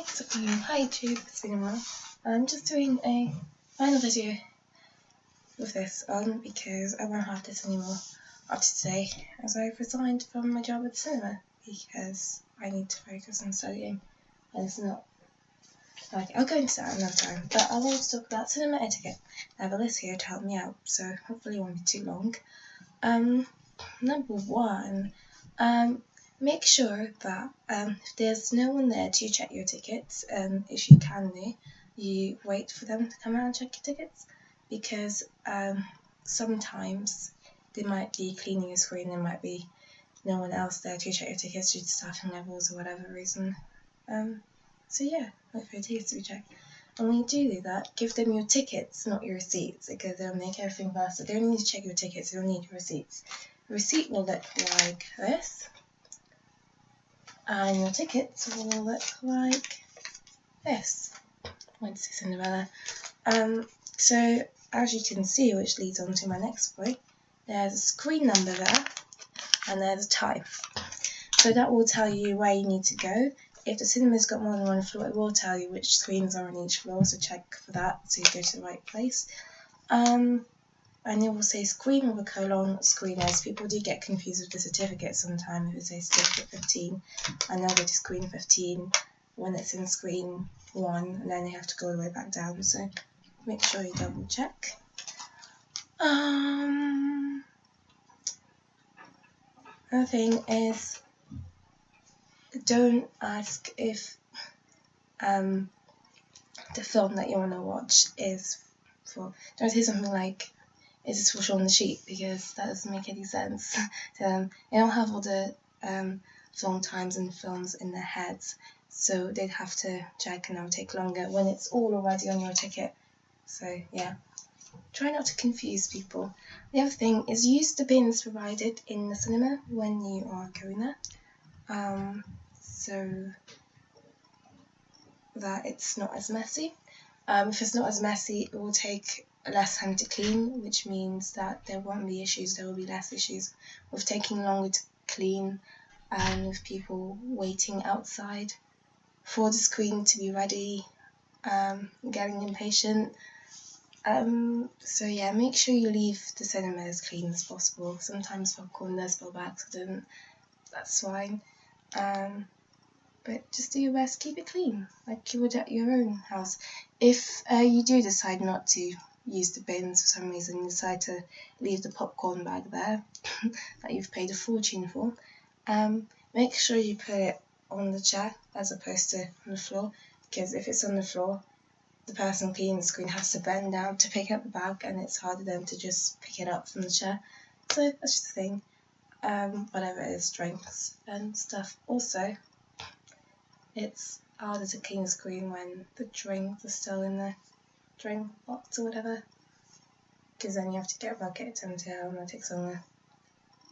Thanks for coming. Hi YouTube, it's been a while. I'm just doing a final video with this on because I won't have this anymore after today, as I've resigned from my job at the cinema because I need to focus on studying, and it's not like I'll go into that another time. But I wanted to talk about cinema etiquette. I have a list here to help me out, so hopefully it won't be too long. Number one, make sure that if there's no one there to check your tickets, if you can you wait for them to come out and check your tickets, because sometimes they might be cleaning your screen, there might be no one else there to check your tickets due to staffing levels or whatever reason. So yeah, wait for your tickets to be checked. And when you do that, give them your tickets, not your receipts, because they'll make everything faster. They don't need to check your tickets, they don't need your receipts. The receipt will look like this, and your tickets will look like this. Went to see Cinderella. So as you can see, which leads on to my next point, there's a screen number there, and there's a time. So that will tell you where you need to go. If the cinema's got more than one floor, it will tell you which screens are on each floor, so check for that so you go to the right place. And it will say screen with a colon, screeners. People do get confused with the certificate sometimes if it says certificate 15, and they'll go to screen 15 when it's in screen 1, and then they have to go all the way back down, so make sure you double check. Another thing is, don't ask if the film that you want to watch is for, don't say something like, is this for show on the sheet, because that doesn't make any sense. They don't have all the film times and films in their heads, so they'd have to check, and that would take longer when it's all already on your ticket. So yeah, try not to confuse people. The other thing is, use the bins provided in the cinema when you are going there, so that it's not as messy. If it's not as messy, it will take less time to clean, which means that there won't be issues, there will be less issues with taking longer to clean, and with people waiting outside for the screen to be ready, getting impatient. So yeah, make sure you leave the cinema as clean as possible. Sometimes popcorn does spill by accident, that's fine. But just do your best, keep it clean, like you would at your own house. If you do decide not to use the bins for some reason, you decide to leave the popcorn bag there that you've paid a fortune for, make sure you put it on the chair as opposed to on the floor, because if it's on the floor, the person cleaning the screen has to bend down to pick up the bag, and it's harder than to just pick it up from the chair. So that's just a thing. Whatever it is, drinks and stuff. Also, it's harder to clean the screen when the drinks are still in the drink box or whatever, because then you have to get a bucket to empty out, and that takes longer.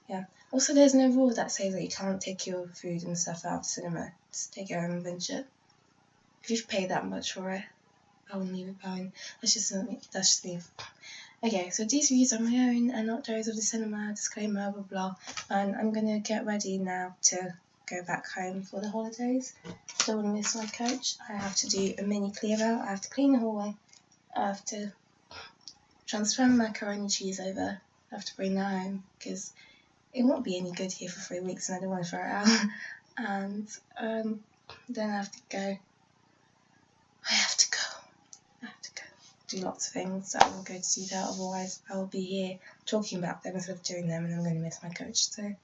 Yeah. Also, there's no rule that says that you can't take your food and stuff out of the cinema. Just take it home and finish it. If you've paid that much for it, I wouldn't leave it behind. That's just leave. Okay, so these reviews are my own and not those of the cinema, disclaimer, blah blah, and I'm gonna get ready now to go back home for the holidays. Don't want to miss my coach. I have to do a mini clear out, I have to clean the hallway, I have to transfer my macaroni cheese over, I have to bring that home, because it won't be any good here for 3 weeks and I don't want to throw it out. And then I have to go. Do lots of things that I will go to detail, otherwise I will be here talking about them instead of doing them, and I'm going to miss my coach. So,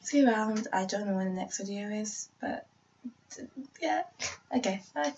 see you around. I don't know when the next video is, but yeah, okay, bye.